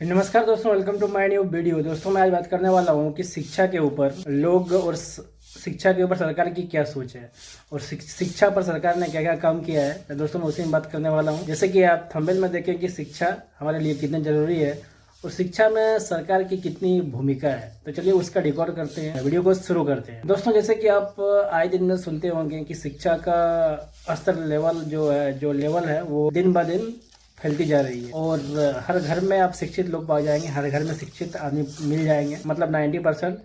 नमस्कार दोस्तों, welcome to my new video. दोस्तों मैं आज बात करने वाला हूँ कि शिक्षा के ऊपर लोग और शिक्षा के ऊपर सरकार की क्या सोच है और शिक्षा पर सरकार ने क्या क्या काम किया है। तो दोस्तों मैं उसी में बात करने वाला हूँ। जैसे कि आप थंबनेल में देखें कि शिक्षा हमारे लिए कितनी जरूरी है और शिक्षा में सरकार की कितनी भूमिका है। तो चलिए उसका डिकॉर्ड करते हैं, वीडियो को शुरू करते हैं। दोस्तों जैसे कि आप आए दिन में सुनते होंगे कि शिक्षा का स्तर लेवल जो लेवल है वो दिन ब दिन फैलती जा रही है और हर घर में आप शिक्षित लोग पाए जाएंगे, हर घर में शिक्षित आदमी मिल जाएंगे। मतलब 90%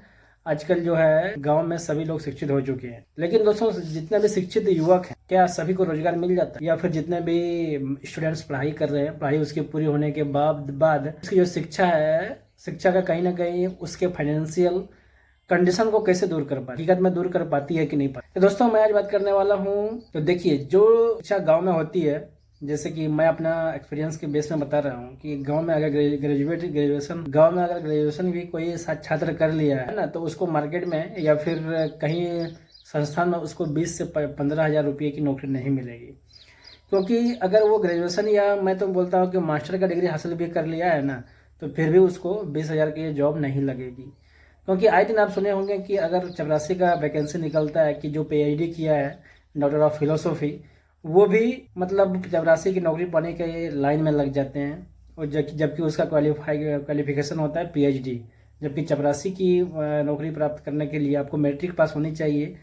आजकल जो है गांव में सभी लोग शिक्षित हो चुके हैं। लेकिन दोस्तों जितने भी शिक्षित युवक हैं, क्या सभी को रोजगार मिल जाता है? या फिर जितने भी स्टूडेंट्स पढ़ाई कर रहे हैं, पढ़ाई उसकी पूरी होने के बाद उसकी जो शिक्षा है, शिक्षा का कहीं ना कहीं उसके फाइनेंशियल कंडीशन को कैसे दूर कर पाती, हकीकत में दूर कर पाती है कि नहीं पाती। तो दोस्तों मैं आज बात करने वाला हूँ। तो देखिए, जो शिक्षा गाँव में होती है, जैसे कि मैं अपना एक्सपीरियंस के बेस में बता रहा हूँ कि गांव में अगर ग्रेजुएशन भी कोई छात्र कर लिया है ना, तो उसको मार्केट में या फिर कहीं संस्थान में उसको 20 से 15 हज़ार रुपये की नौकरी नहीं मिलेगी। क्योंकि अगर वो ग्रेजुएशन या मैं तो बोलता हूँ कि मास्टर का डिग्री हासिल भी कर लिया है ना, तो फिर भी उसको 20 हज़ार की जॉब नहीं लगेगी। क्योंकि आए दिन आप सुने होंगे कि अगर चपरासी का वैकेंसी निकलता है कि जो PhD किया है, डॉक्टर ऑफ फिलोसॉफी, वो भी मतलब चपरासी की नौकरी पाने के लाइन में लग जाते हैं। और जबकि उसका क्वालिफिकेशन होता है PhD। जबकि चपरासी की नौकरी प्राप्त करने के लिए आपको मैट्रिक पास होनी चाहिए,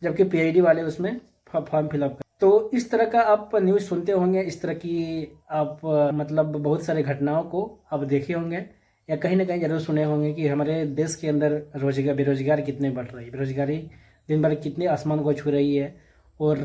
जबकि PhD वाले उसमें फॉर्म फिलअप कर। तो इस तरह का आप न्यूज़ सुनते होंगे, इस तरह की आप मतलब बहुत सारे घटनाओं को आप देखे होंगे या कहीं ना कहीं जरूर सुने होंगे कि हमारे देश के अंदर बेरोजगार कितने बढ़ रही है, बेरोजगारी दिन भर कितने आसमान को छू रही है। और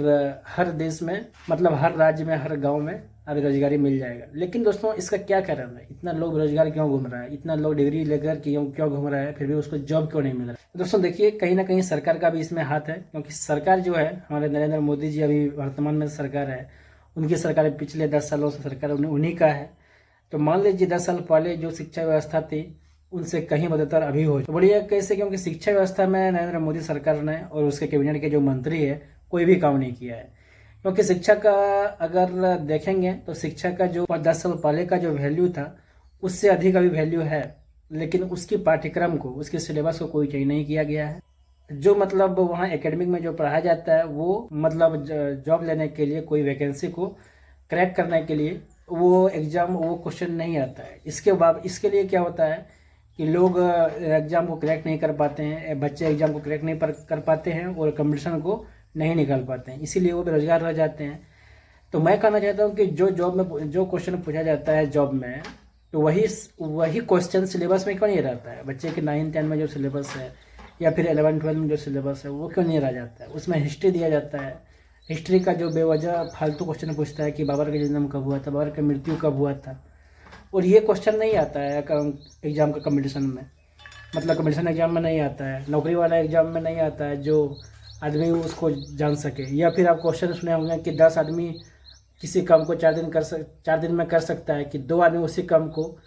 हर देश में, मतलब हर राज्य में, हर गांव में अब बेरोजगारी मिल जाएगा। लेकिन दोस्तों इसका क्या कारण है? इतना लोग बेरोजगार क्यों घूम रहा है? इतना लोग डिग्री लेकर क्यों घूम रहा है, फिर भी उसको जॉब क्यों नहीं मिल रहा? तो दोस्तों देखिए, कहीं ना कहीं सरकार का भी इसमें हाथ है। क्योंकि सरकार जो है, हमारे नरेंद्र मोदी जी अभी वर्तमान में सरकार है, उनकी सरकार पिछले 10 सालों से सरकार उन्हीं का है। तो मान लीजिए 10 साल पहले जो शिक्षा व्यवस्था थी उनसे कहीं बदतर अभी हो। तो बढ़िया कैसे? क्योंकि शिक्षा व्यवस्था में नरेंद्र मोदी सरकार ने और उसके कैबिनेट के जो मंत्री है कोई भी काम नहीं किया है। क्योंकि शिक्षा का अगर देखेंगे तो शिक्षा का जो 10 साल पहले का जो वैल्यू था उससे अधिक अभी वैल्यू है। लेकिन उसकी पाठ्यक्रम को, उसके सिलेबस को कोई चेंज नहीं किया गया है। जो मतलब वहाँ एकेडमिक में जो पढ़ाया जाता है वो मतलब जॉब लेने के लिए, कोई वैकेंसी को क्रैक करने के लिए वो एग्ज़ाम, वो क्वेश्चन नहीं आता है। इसके लिए क्या होता है कि लोग एग्ज़ाम को क्रैक नहीं कर पाते हैं, बच्चे एग्ज़ाम को क्रैक नहीं कर पाते हैं और कंपटीशन को नहीं निकाल पाते हैं, इसीलिए वो बेरोजगार रह जाते हैं। तो मैं कहना चाहता हूँ कि जो जॉब में जो क्वेश्चन पूछा जाता है जॉब में, तो वही क्वेश्चन सिलेबस में क्यों नहीं रहता है? बच्चे के 9-10 में जो सिलेबस है या फिर 11-12 में जो सिलेबस है वो क्यों नहीं रह जाता है? उसमें हिस्ट्री दिया जाता है। हिस्ट्री का जो बेवजह फालतू क्वेश्चन पूछता है कि बाबर का जन्म कब हुआ था, बाबर की मृत्यु कब हुआ था, और ये क्वेश्चन नहीं आता है एग्जाम का कंपटीशन में। मतलब कंपटीशन एग्जाम में नहीं आता है, नौकरी वाला एग्जाम में नहीं आता है जो आदमी उसको जान सके। या फिर आप क्वेश्चन सुने होंगे कि 10 आदमी किसी काम को 4 दिन में कर सकता है, कि 2 आदमी उसी काम को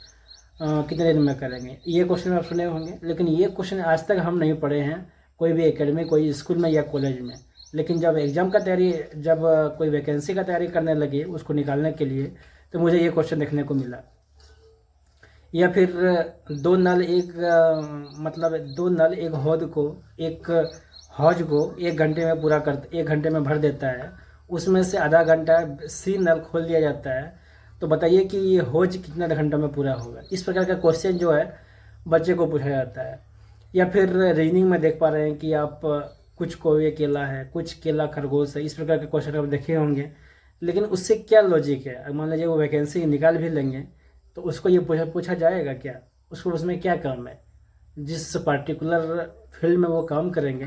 कितने दिन में करेंगे। ये क्वेश्चन आप सुने होंगे, लेकिन ये क्वेश्चन आज तक हम नहीं पढ़े हैं कोई भी एकेडमी, कोई स्कूल में या कॉलेज में। लेकिन जब एग्ज़ाम का तैयारी, जब कोई वैकेंसी का तैयारी करने लगे उसको निकालने के लिए, तो मुझे ये क्वेश्चन देखने को मिला। या फिर 2 नल एक हौद को, एक हौज को 1 घंटे में भर देता है। उसमें से आधा घंटा सी नल खोल दिया जाता है। तो बताइए कि ये हौज कितने घंटों में पूरा होगा? इस प्रकार का क्वेश्चन जो है बच्चे को पूछा जाता है। या फिर रीजनिंग में देख पा रहे हैं कि आप कुछ कौवे केला है, कुछ केला खरगोश है, इस प्रकार के क्वेश्चन आप देखे होंगे। लेकिन उससे क्या लॉजिक है? मान लीजिए वो वैकेंसी निकाल भी लेंगे तो उसको ये पूछा जाएगा क्या? उसको उसमें क्या काम है? जिस पार्टिकुलर फील्ड में वो काम करेंगे,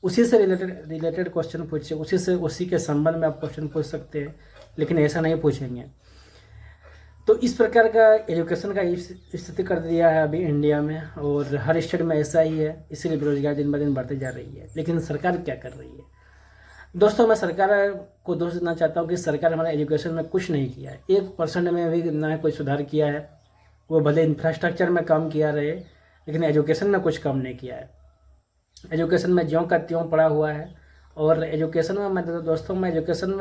उसी से रिलेटेड क्वेश्चन पूछिए, उसी के संबंध में आप क्वेश्चन पूछ सकते हैं। लेकिन ऐसा नहीं पूछेंगे। तो इस प्रकार का एजुकेशन का स्थिति कर दिया है अभी इंडिया में, और हर स्टेट में ऐसा ही है। इसीलिए बेरोजगारी दिन ब दिन बढ़ती जा रही है। लेकिन सरकार क्या कर रही है? दोस्तों मैं सरकार को दोष देना चाहता हूँ कि सरकार हमारे एजुकेशन में कुछ नहीं किया है। 1% में भी ना कोई सुधार किया है। वो भले इंफ्रास्ट्रक्चर में काम किया रहे, लेकिन एजुकेशन में कुछ काम नहीं किया है। एजुकेशन में ज्यों का त्यों पड़ा हुआ है। और एजुकेशन में मैं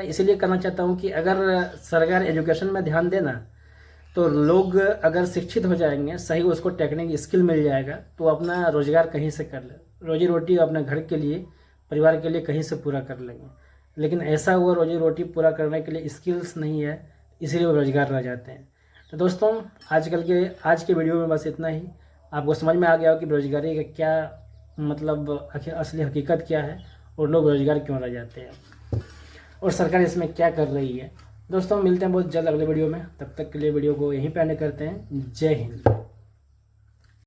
इसीलिए करना चाहता हूँ कि अगर सरकार एजुकेशन में ध्यान देना, तो लोग अगर शिक्षित हो जाएंगे, सही उसको टेक्निक स्किल मिल जाएगा, तो अपना रोज़गार कहीं से कर ले, रोजी रोटी अपने घर के लिए, परिवार के लिए कहीं से पूरा कर लेंगे। लेकिन ऐसा हुआ रोजी रोटी पूरा करने के लिए स्किल्स नहीं है, इसीलिए वो रोज़गार रह जाते हैं। तो दोस्तों आज के वीडियो में बस इतना ही। आपको समझ में आ गया हो कि बेरोजगारी का क्या मतलब असली हकीकत क्या है और लोग बेरोजगार क्यों रह जाते हैं और सरकार इसमें क्या कर रही है। दोस्तों मिलते हैं बहुत जल्द अगले वीडियो में, तब तक के लिए वीडियो को यहीं पे एंड करते हैं। जय हिंद।